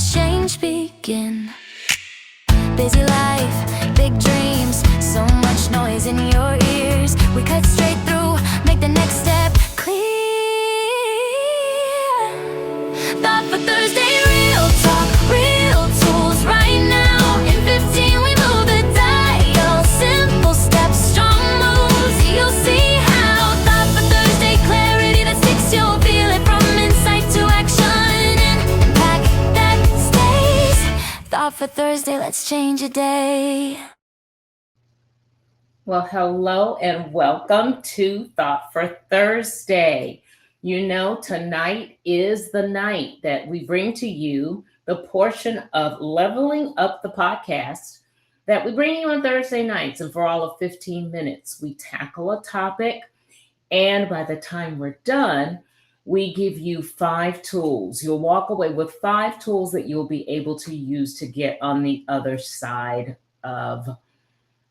Let's change begin. Busy life, big dreams, so much noise in your ears. We cut straight through, make the next step clear. Thought for Thursday, real talk, real tools right now. In 15 we move the dial, simple steps, strong moves, you'll see how. Thought for Thursday, clarity that sticks, you'll feel it from insight to action. And impact that stays. Thought for Thursday, let's change a day. Well, hello and welcome to Thought for Thursday. You know, tonight is the night that we bring to you the portion of Leveling Up the podcast that we bring you on Thursday nights. And for all of 15 minutes, we tackle a topic. And by the time we're done, we give you 5 tools. You'll walk away with 5 tools that you'll be able to use to get on the other side of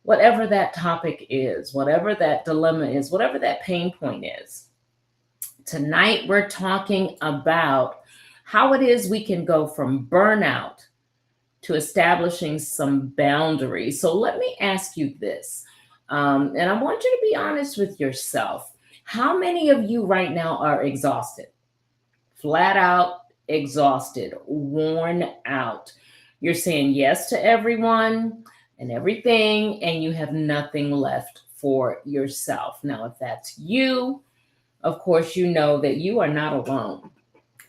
whatever that topic is, whatever that dilemma is, whatever that pain point is. Tonight, we're talking about how it is we can go from burnout to establishing some boundaries. So let me ask you this, and I want you to be honest with yourself. How many of you right now are exhausted? Flat out exhausted, worn out. You're saying yes to everyone and everything, and you have nothing left for yourself. Now, if that's you, of course, you know that you are not alone.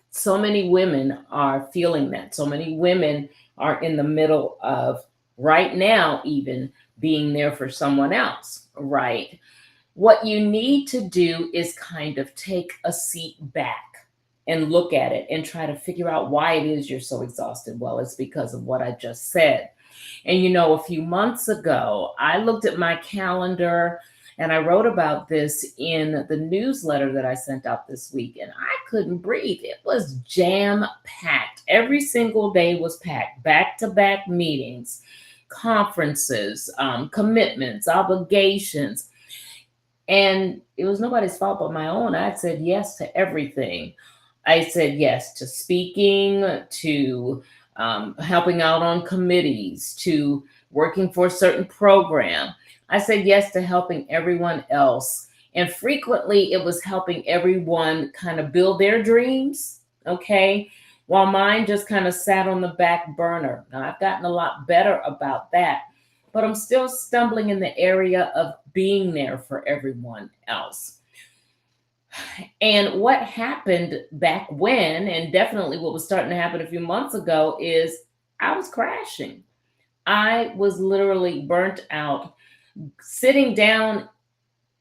So many women are feeling that. So many women are in the middle of, right now, even being there for someone else, right? What you need to do is kind of take a seat back and look at it and try to figure out why it is you're so exhausted. Well, it's because of what I just said. And you know, a few months ago, I looked at my calendar and I wrote about this in the newsletter that I sent out this week, and I couldn't breathe. It was jam-packed. Every single day was packed. Back-to-back meetings, conferences, commitments, obligations. And it was nobody's fault but my own. I said yes to everything. I said yes to speaking, to helping out on committees, to working for a certain program. I said yes to helping everyone else. And frequently it was helping everyone kind of build their dreams, okay? While mine just kind of sat on the back burner. Now, I've gotten a lot better about that, but I'm still stumbling in the area of being there for everyone else. And what happened back when, and definitely what was starting to happen a few months ago, is I was crashing. I was literally burnt out, sitting down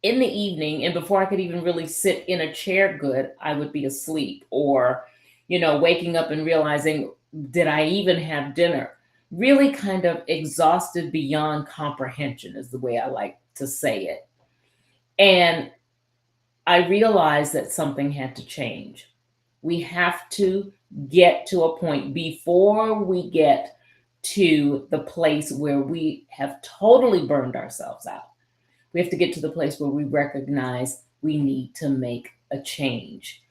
in the evening, and before I could even really sit in a chair good, I would be asleep, or, you know, waking up and realizing, did I even have dinner? Really kind of exhausted beyond comprehension is the way I like to say it. And I realized that something had to change. We have to get to a point before we get to the place where we have totally burned ourselves out. We have to get to the place where we recognize we need to make a change.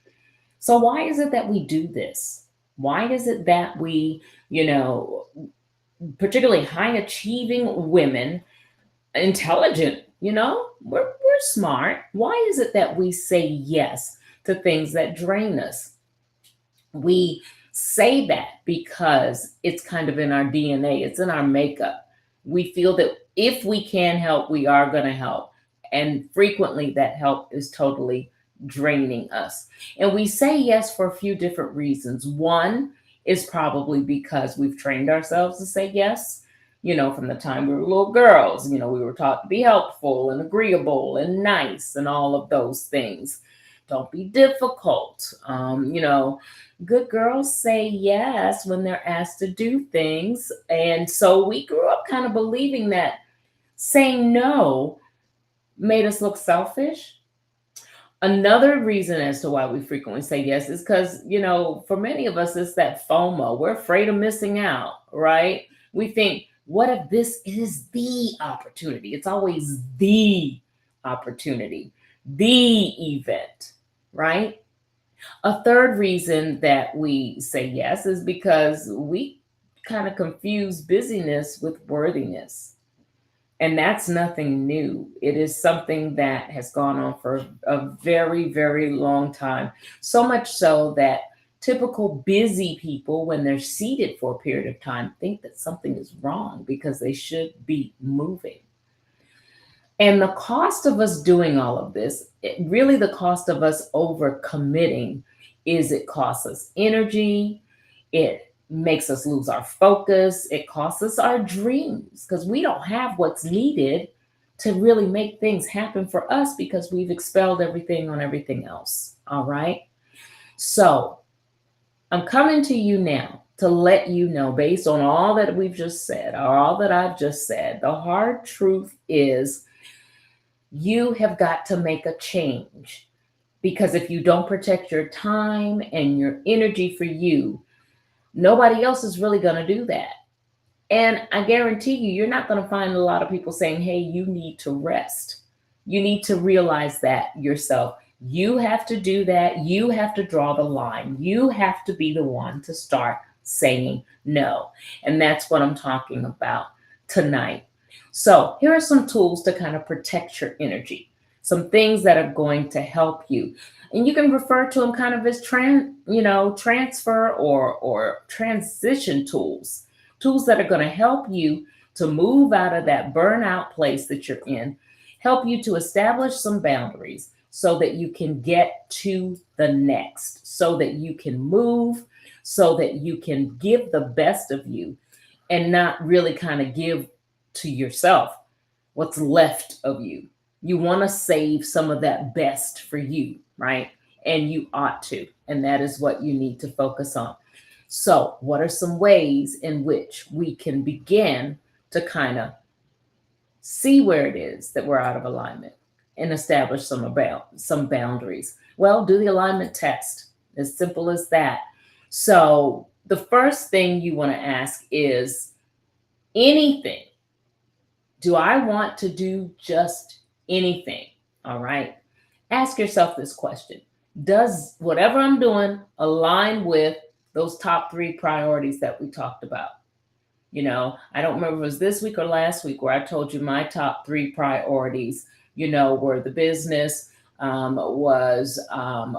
So why is it that we do this? Why is it that we, you know, particularly high achieving women, intelligent, you know, we're smart. Why is it that we say yes to things that drain us? We say that because it's kind of in our DNA, it's in our makeup. We feel that if we can help, we are going to help. And frequently that help is totally draining us. And we say yes for a few different reasons. One is probably because we've trained ourselves to say yes. You know, from the time we were little girls, you know, we were taught to be helpful and agreeable and nice and all of those things. Don't be difficult. You know, good girls say yes when they're asked to do things. And so we grew up kind of believing that saying no made us look selfish. Another reason as to why we frequently say yes is because, you know, for many of us, it's that FOMO. We're afraid of missing out, right? We think, what if this is the opportunity? It's always the opportunity, the event, right? A third reason that we say yes is because we kind of confuse busyness with worthiness. And that's nothing new. It is something that has gone on for a very, very long time. So much so that typical busy people, when they're seated for a period of time, think that something is wrong because they should be moving. And the cost of us doing all of this, really the cost of us over committing, is it costs us energy, it makes us lose our focus, it costs us our dreams because we don't have what's needed to really make things happen for us because we've expelled everything on everything else. All right. So I'm coming to you now to let you know, based on all that we've just said, or all that I've just said, the hard truth is you have got to make a change, because if you don't protect your time and your energy for you, nobody else is really going to do that. And I guarantee you, you're not going to find a lot of people saying, hey, you need to rest. You need to realize that yourself. You have to do that. You have to draw the line. You have to be the one to start saying no. And that's what I'm talking about tonight. So, here are some tools to kind of protect your energy, some things that are going to help you. And you can refer to them kind of as transfer or transition tools, tools that are going to help you to move out of that burnout place that you're in, help you to establish some boundaries so that you can get to the next, so that you can move, so that you can give the best of you and not really kind of give to yourself what's left of you. You want to save some of that best for you, right? And you ought to. And that is what you need to focus on. So, what are some ways in which we can begin to kind of see where it is that we're out of alignment and establish some boundaries? Well, do the alignment test. As simple as that. So, the first thing you want to ask is, anything. Do I want to do just anything? All right. Ask yourself this question: does whatever I'm doing align with those top three priorities that we talked about? I don't remember if it was this week or last week where I told you my top three priorities, were the business, was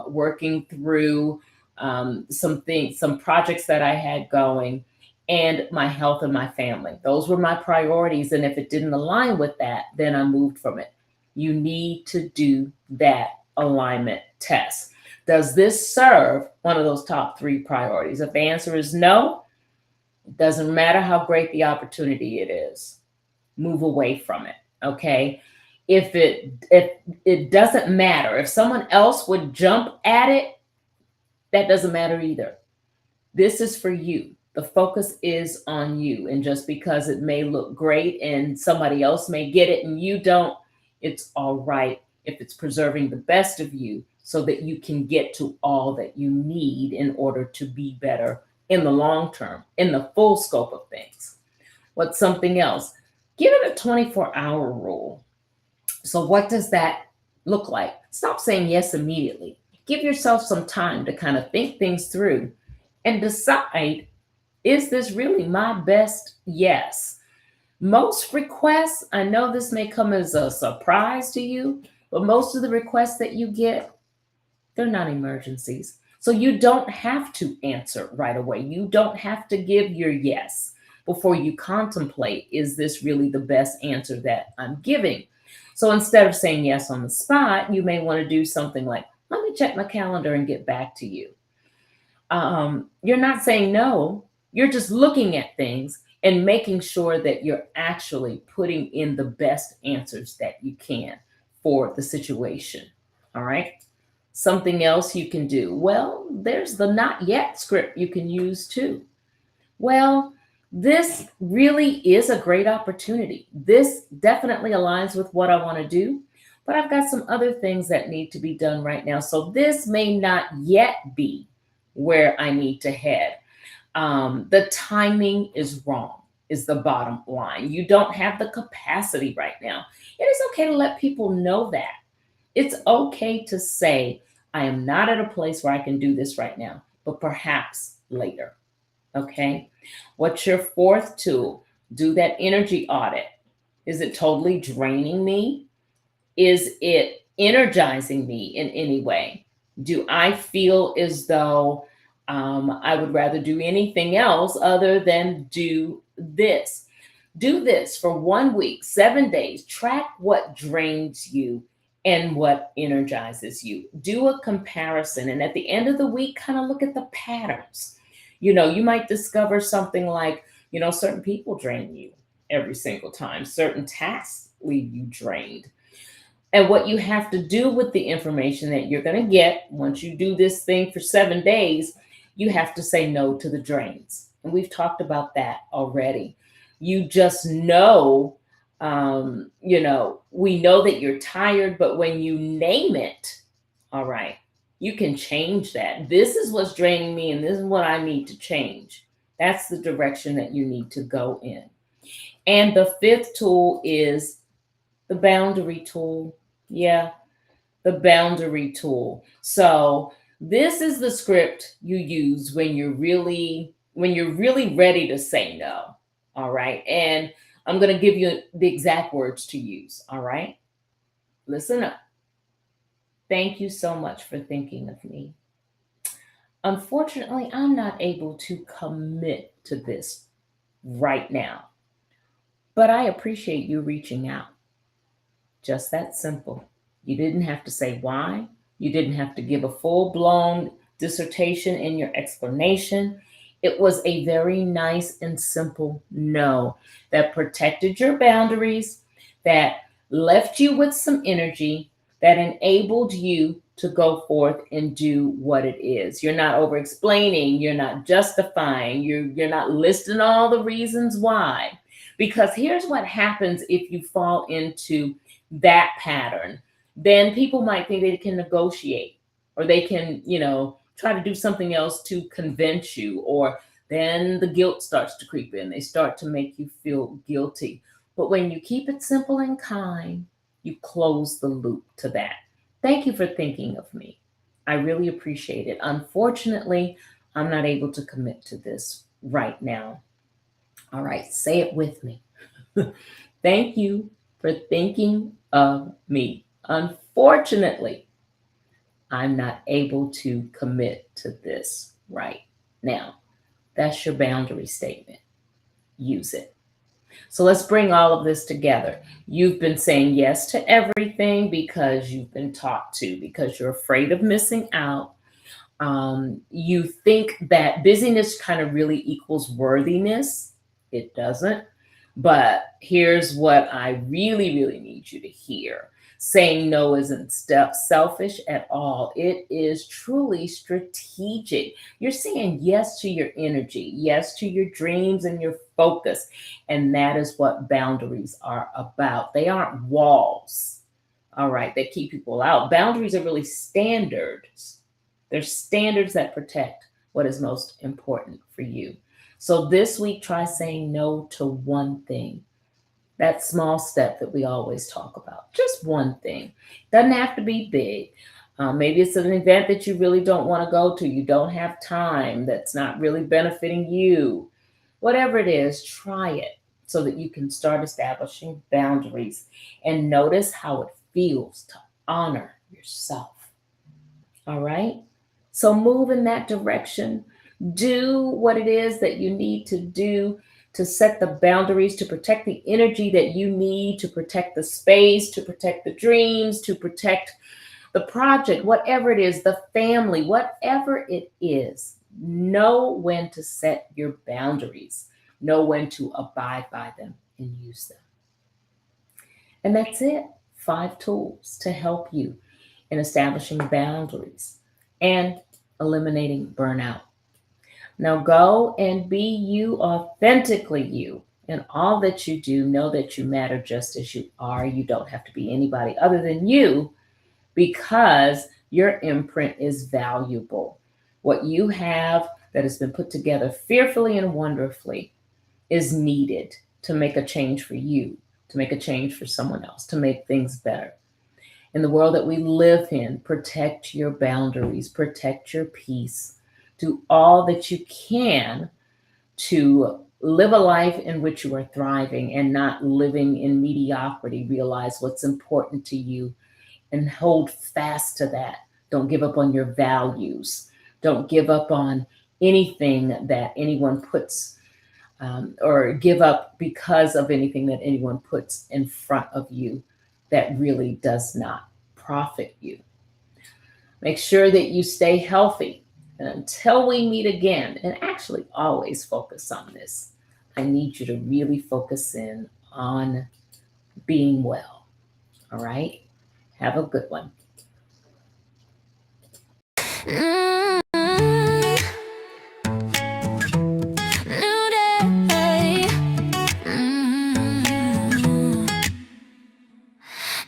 working through some things, some projects that I had going, and my health and my family. Those were my priorities. And if it didn't align with that, then I moved from it. You need to do that alignment test. Does this serve one of those top three priorities? If the answer is no, it doesn't matter how great the opportunity it is. Move away from it. Okay. If it doesn't matter, if someone else would jump at it, that doesn't matter either. This is for you. The focus is on you. And just because it may look great and somebody else may get it and you don't, it's all right if it's preserving the best of you so that you can get to all that you need in order to be better in the long term, in the full scope of things. What's something else? Give it a 24-hour rule. So, what does that look like? Stop saying yes immediately. Give yourself some time to kind of think things through and decide, is this really my best yes? Most requests, I know this may come as a surprise to you, but most of the requests that you get, they're not emergencies. So you don't have to answer right away. You don't have to give your yes before you contemplate, is this really the best answer that I'm giving? So instead of saying yes on the spot, you may want to do something like, let me check my calendar and get back to you. You're not saying no, you're just looking at things and making sure that you're actually putting in the best answers that you can for the situation. All right. Something else you can do. Well, there's the not yet script you can use too. Well, this really is a great opportunity. This definitely aligns with what I want to do, but I've got some other things that need to be done right now. So this may not yet be where I need to head. The timing is wrong, is the bottom line. You don't have the capacity right now. It is okay to let people know that. It's okay to say, I am not at a place where I can do this right now, but perhaps later. Okay. What's your fourth tool? Do that energy audit. Is it totally draining me? Is it energizing me in any way? Do I feel as though I would rather do anything else other than do this? Do this for 1 week, 7 days. Track what drains you and what energizes you. Do a comparison. And at the end of the week, kind of look at the patterns. You might discover something like, certain people drain you every single time, certain tasks leave you drained. And what you have to do with the information that you're going to get once you do this thing for 7 days, you have to say no to the drains. And we've talked about that already. You just know, we know that you're tired, but when you name it, all right, you can change that. This is what's draining me, and this is what I need to change. That's the direction that you need to go in. And the fifth tool is the boundary tool. Yeah, the boundary tool. So this is the script you use when you're really ready to say no. All right. And I'm going to give you the exact words to use. All right. Listen up. Thank you so much for thinking of me. Unfortunately, I'm not able to commit to this right now, but I appreciate you reaching out. Just that simple. You didn't have to say why. You didn't have to give a full blown dissertation in your explanation. It was a very nice and simple no that protected your boundaries, that left you with some energy, that enabled you to go forth and do what it is. You're not over explaining, you're not justifying, you're not listing all the reasons why. Because here's what happens if you fall into that pattern. Then people might think they can negotiate, or they can, try to do something else to convince you, or then the guilt starts to creep in. They start to make you feel guilty. But when you keep it simple and kind, you close the loop to that. Thank you for thinking of me. I really appreciate it. Unfortunately, I'm not able to commit to this right now. All right, say it with me. Thank you for thinking of me. Unfortunately, I'm not able to commit to this right now. That's your boundary statement. Use it. So let's bring all of this together. You've been saying yes to everything because you've been taught to, because you're afraid of missing out. You think that busyness kind of really equals worthiness. It doesn't. But here's what I really, really need you to hear. Saying no isn't selfish at all. It is truly strategic. You're saying yes to your energy, yes to your dreams and your focus. And that is what boundaries are about. They aren't walls, all right, that keep people out. Boundaries are really standards. They're standards that protect what is most important for you. So this week, try saying no to one thing. That small step that we always talk about. Just one thing. Doesn't have to be big. Maybe it's an event that you really don't want to go to. You don't have time. That's not really benefiting you. Whatever it is, try it so that you can start establishing boundaries and notice how it feels to honor yourself. All right? So move in that direction. Do what it is that you need to do to set the boundaries, to protect the energy that you need, to protect the space, to protect the dreams, to protect the project, whatever it is, the family, whatever it is. Know when to set your boundaries, know when to abide by them and use them. And that's it. 5 tools to help you in establishing boundaries and eliminating burnout. Now go and be you, authentically you. In all that you do, know that you matter just as you are. You don't have to be anybody other than you, because your imprint is valuable. What you have that has been put together fearfully and wonderfully is needed to make a change for you, to make a change for someone else, to make things better. in the world that we live in, protect your boundaries, protect your peace. Do all that you can to live a life in which you are thriving and not living in mediocrity. Realize what's important to you and hold fast to that. Don't give up on your values. Don't give up on anything that anyone puts, or give up because of anything that anyone puts in front of you that really does not profit you. Make sure that you stay healthy. And until we meet again, and actually always focus on this, I need you to really focus in on being well. All right? Have a good one. Mm-hmm. New day. Mm-hmm.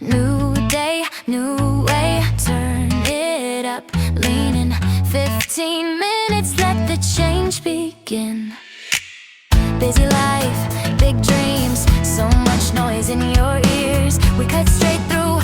New day, new way. Turn it up, leaning 15 minutes. Let the change begin. Busy life, big dreams, so much noise in your ears. We cut straight through